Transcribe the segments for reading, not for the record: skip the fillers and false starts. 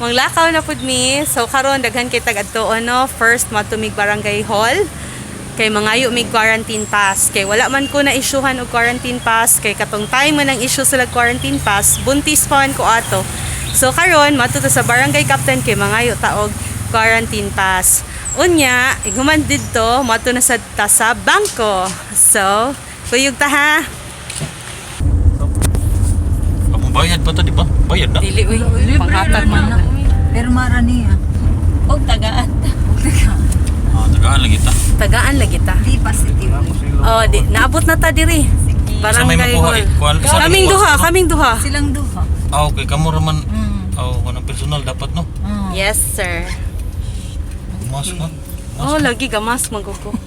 Manglakaw na pud mi. So karon daghan kay tag-adto no. First matumig barangay hall. Kay mangayo mig quarantine pass. Kay wala man ko na isyuhan og quarantine pass. Kay katong time man ang issue sila quarantine pass, buntis pa man ko ato. So karon matuto sa barangay captain kay mangayo ta og quarantine pass. Unya, iguman didto mato na sa bangko. So, kuyog ta ha. Bayad pa to, di ba? Bayad na. Dili uy, panghatag man na. Pero mara niya. Og tagaan. Tagaan lagi ta. Tagaan lagi ta. Di positive. Oh, di naabot na ta diri. Barangay hall. Kaming duha. Silang duha. Okay, kamo raman. Kanang personal dapat no. Yes, sir. Mas ka. Oh, lagi gamas magkuko.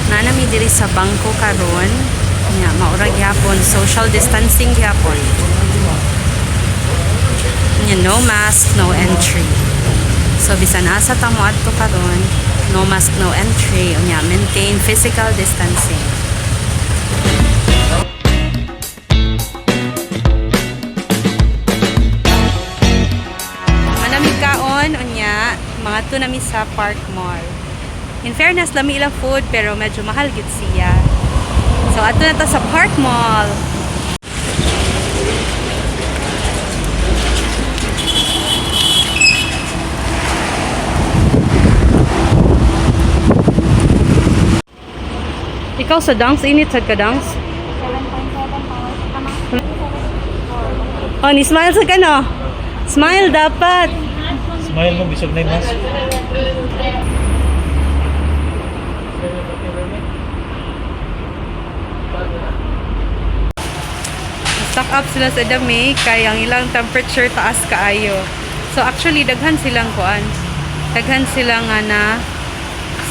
Nanami diri sa bangko karon. Nya maurag gyapon social distancing gyapon. Nya no mask, no entry. So bisan asa ta mo adto karon, no mask, no entry. Nya maintain physical distancing. Manamig kaon unya mga to nami sa Park Mall. In fairness, lami ilang food pero medyo mahal gid siya. So, ato na to sa Park Mall. Ikaw sa dance, init sad ka dance? 7.7 Oh, ni smile sa ka no? Smile dapat. Smile mo, bisog na yung mask. Stock up sila sa dami kay ang ilang temperature taas kaayo. So actually daghan silang kuan. Daghan sila nga na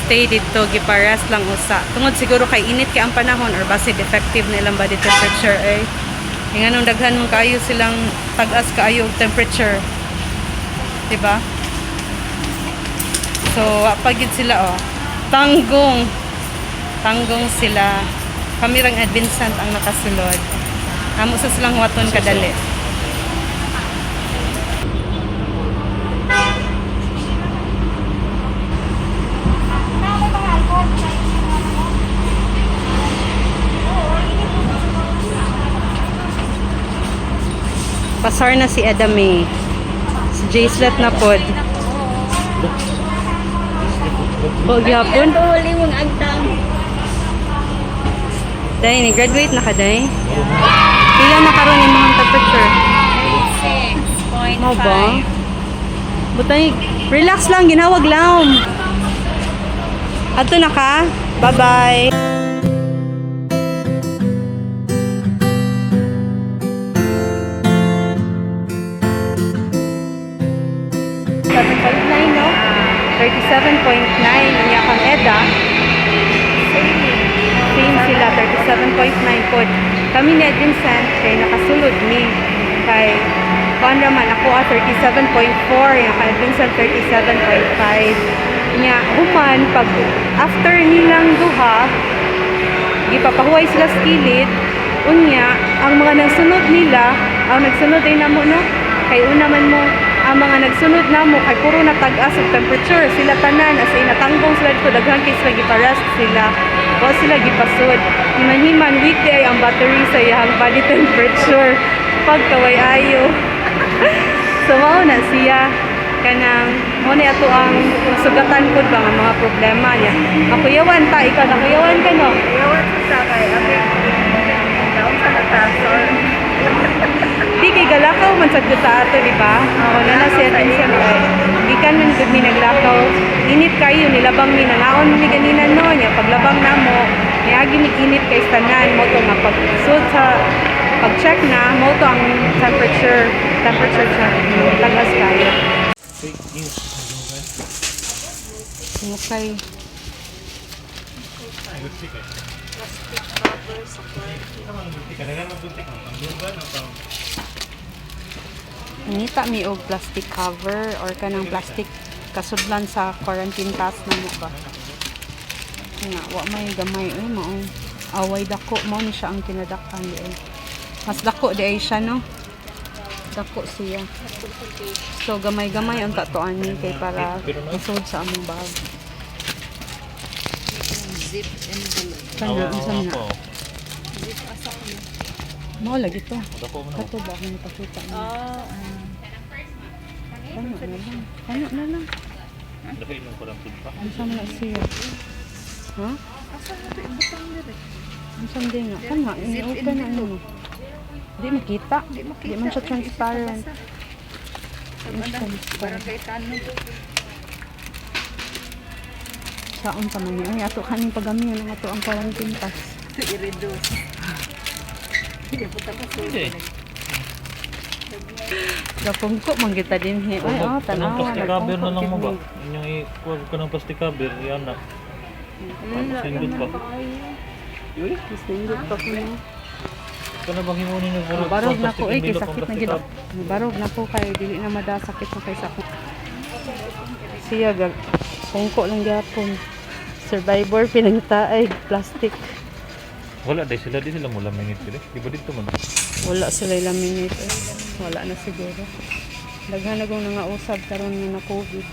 stay dito giparas lang usa. Tungod siguro kay init kay ang panahon or base effective na ilang body temperature ay. Nganong daghan mong kaayo silang tag-as kaayo og temperature. Diba? So apagid sila oh. Tanggong sila. Kami rang Vincent ang nakasulod. Amo sa silang waton kadali. Pasar na si Adame. Si Jacelet na pod. Gyapon. Huli mong agtang. Day, ni-graduate na ka, Day? Pila na karon yung mga temperature? 6.5. Mo ba? Butay, relax lang, ginhawag lang. Ato na ka? Bye-bye. No? 37.9 niya kang EDA. Same sila, 37.9 pod. Kami ni Vincent kay nakasulod ni kay kuan raman ako 37.4 yung kay Vincent 37.5 niya human pag after nilang duha gipapahuway sila sa kilid unya ang mga nagsunod nila ang nagsunod ay namo no kay una man mo ang mga nagsunod namo kay puro natag-as og temperature sila tanan as in natanggong sila dito daghan kay sila giparast sila o sila gipasod himan-himan weekday ang battery sa iyang body temperature pagkaway ayo so mao na siya kanang mo ni ato ang sugatan pud ba nga mga problema niya ako yawan ta ikaw na kuyawan ka no Yawan sa kay abi. Daon sa natasol. di kay galakaw man sad sa ato di ba o na si attention ay di kan man gud mi naglakaw init kayo nilabang mi nangaon mi ganina no nya paglabang namo niagi ni init kay tanan mo to nga pagsud sa pag-check na mo to ang temperature sa tagas kayo Fake news. okay Nita mi og plastic cover or kanang plastic kasudlan sa quarantine pass na mo ba? Nga, wa may gamay mao away dako mo ni siya ang kinadak-an di ay. Mas dako di ay siya no. Dako siya. So gamay-gamay ang tatuan ni kay para masud sa among bag. Zip envelope. Kana unsa na? Zip asa ko. Mao lagi to. Dako mo na. Kato ba kung pakita mo? Kana na lang. Kana na lang. Dako imong parang pa. Unsa man siya? Ha? Asa mo to ibutang dire? Unsa din nga? Kana ini open na ano. Di makita. Di man siya transparent. Parang kay tanong. Saon pa man ni ato kaning pagamihan ang ato ang quarantine pass. I-reduce. Hindi po tapos. Hindi. Gapong ko man kita din he. Ay, tanawa. Plastic cover na lang mo ba? Inyong i-kuha ka ng plastic cover, yan na. Sindot pa. Sindot pa ko na. Ika na bang himunin yung puro Barog na plastic ko kay envelope ang sakit na plastic gid. cover? Barog na ko kay dili na madasakit na kay sakit. Siya gag sungko lang gyapon. Survivor pinangtaay plastic. Wala dahil sila, di sila mula minute sila. Di ba dito man? Wala sila laminate. Wala na siguro. Daghan na kong nangausab karon nga na COVID.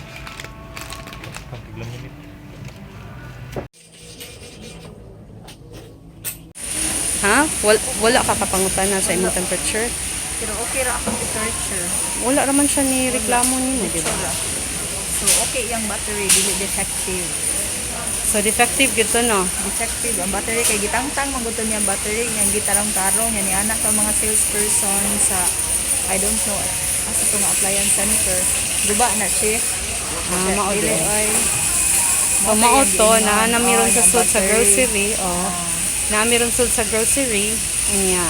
Tiglang minute. Ha? Wala ka kapangutana sa imong temperature? Pero okay ra akong temperature. Wala raman siya ni reklamo nimo, di ba? So okay yung battery dili defective. So defective gito no. Defective ang battery kay gitangtang maguton niya ang battery nga gitarong-tarong yan ni anak sa mga salesperson sa I don't know asa to nga appliance center. Guba na siya. Mao Dili din. ay Mao to na namiron sa yung sud sa battery. grocery. Oh. Namiron sud sa grocery. Unya.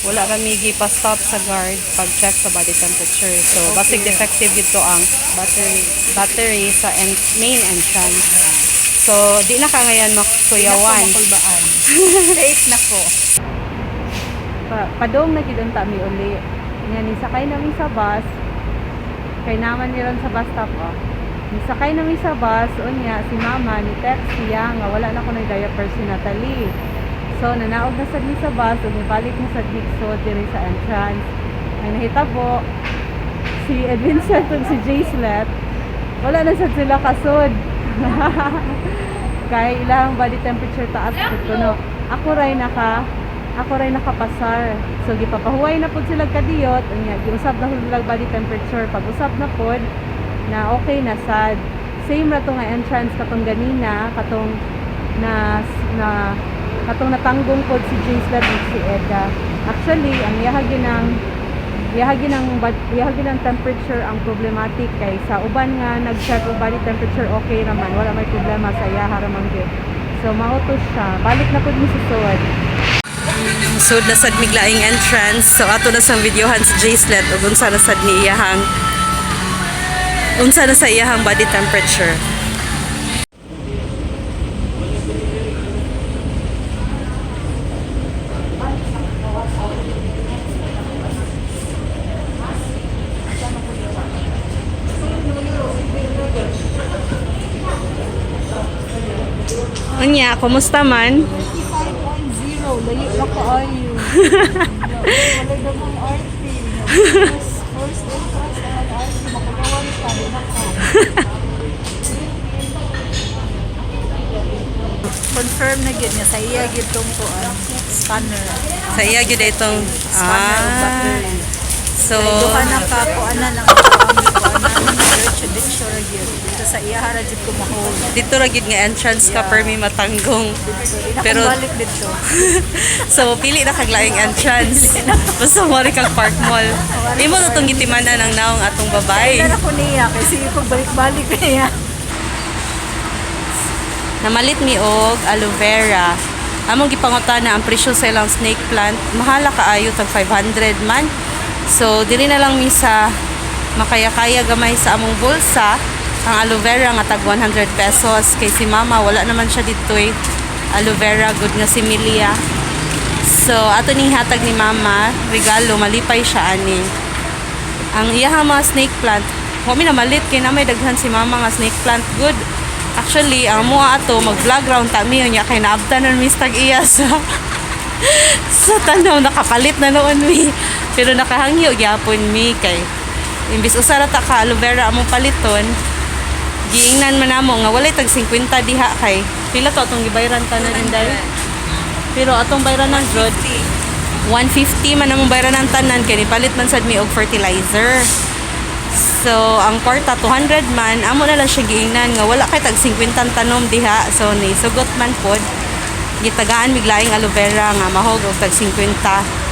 Wala kami gipa-stop sa guard pag-check sa body temperature. So basig defective gito ang battery sa main entrance. So di na ka ngayon makuyawan. Makulbaan. Safe na ko. Padong na gid ta mi uli. Nga ni sakay namin sa bus. Kay naman ni ron sa bus stop oh. Ni sakay namin sa bus unya si mama ni text siya nga wala na ko ng diaper si Natalie. So nanaog na sad ni sa bus ug balik na sad so diri sa entrance. Ay nahitabo si Edwin sad ug si Jacelet. Wala na sad sila kasud. Kay ilang body temperature taas pud no. Ako ray nakapasar. So gipapahuway na pud sila kadiyot unya giusab na sila body temperature. Pag usab na pud na okay na sad. Same ra to nga entrance katong ganina katong katong natanggong pod si Jacelet ug si Edda. Actually ang Iyahagi ng temperature ang problematic kay sa uban nga nag-check og body temperature okay raman wala may problema sa iyaha raman gyud. So mautos siya balik na pud mi susod. Sud na sad miglaing entrance so ato na sang videohan si Jacelet ug unsa na sad ni unsa na sa iyahang body temperature. Unya, kumusta man? 5.0, layo na ko ayo. Wala damang RT. First entrance na RT, makagawan pa rin ako. Confirm na gid niya sa iya gid tong scanner. Sa iya gyud itong Scanner of battery. So Duha na ka ko ana lang ko diretso ra gyud. Dito sa iya ra jud ko mahol. dito ra gyud nga entrance ka per mi matanggong. Pero Pero- balik dito. So pili na kaglaing entrance. Basta mo rin kag Park Mall. Imo na tong gitimanan ang naong atong babay. Kailan ako niya kasi kung balik-balik niya. Namalit mi og aloe vera. Among gipangutana ang presyo sa ilang snake plant. Mahala kaayo tag 500 man. So dili na lang mi sa makaya-kaya gamay sa among bulsa ang aloe vera nga tag 100 pesos kay si mama wala naman siya dito aloe vera good nga si Milia. So ato ning hatag ni mama regalo malipay siya ani. Ang iyang mga snake plant wa mi na malit kay na may daghan si mama nga snake plant good. Actually, ang mga ato, mag-vlog round kami yun, kay naabtan nun mi stag iya sa tanaw, nakapalit na noon mi. Pero nakahangyo gyapon mi kay imbis usara ta ka aloe vera among paliton, giingnan man namo nga walay tag 50 diha kay pila to atong gibayran tanan inday. Pero atong bayranan jud 150 man among bayranan tanan kay nipalit man sad mi og fertilizer. So ang kwarta 200 man, amo na lang siya giingnan nga wala kay tag 50 tanom diha. So ni sugot man pod gitagaan miglaing aloe vera nga mahog og tag 50.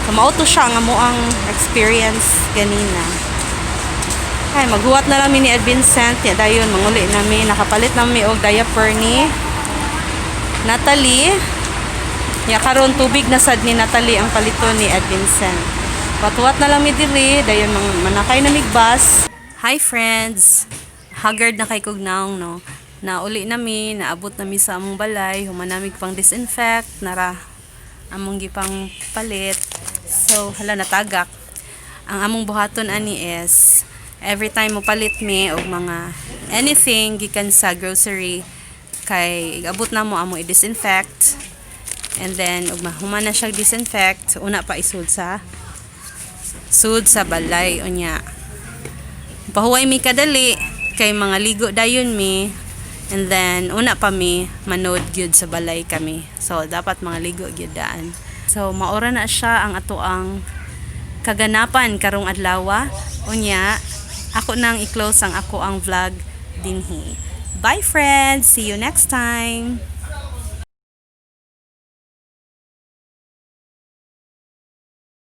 So mauto siya nga mo ang experience ganina. Ay maghuwat na lang mi ni Vincent ya dayon manguli nami, nakapalit na mi og diaper ni Natalie. Ya karon tubig na sad ni Natalie ang paliton ni Vincent. Patuwat na lang mi diri dayon manakay na migbas. Hi friends. Haggard na kay kog naong no. Nauli nami, naabot nami sa among balay, humanamig pang disinfect, nara among gipang palit. So hala natagak. Ang among buhaton ani is every time mo palit mi og mga anything gikan sa grocery kay abot na mo amo i-disinfect. And then ug mahuman na siya disinfect, una pa isud sa balay unya. Pahuway mi kadali kay mga ligo dayon mi. And then una pa mi manod gyud sa balay kami. So dapat mga ligo gyud daan. So maora na siya ang atoang kaganapan karong adlaw. Unya ako nang i-close ang ako ang vlog dinhi. Bye friends, see you next time.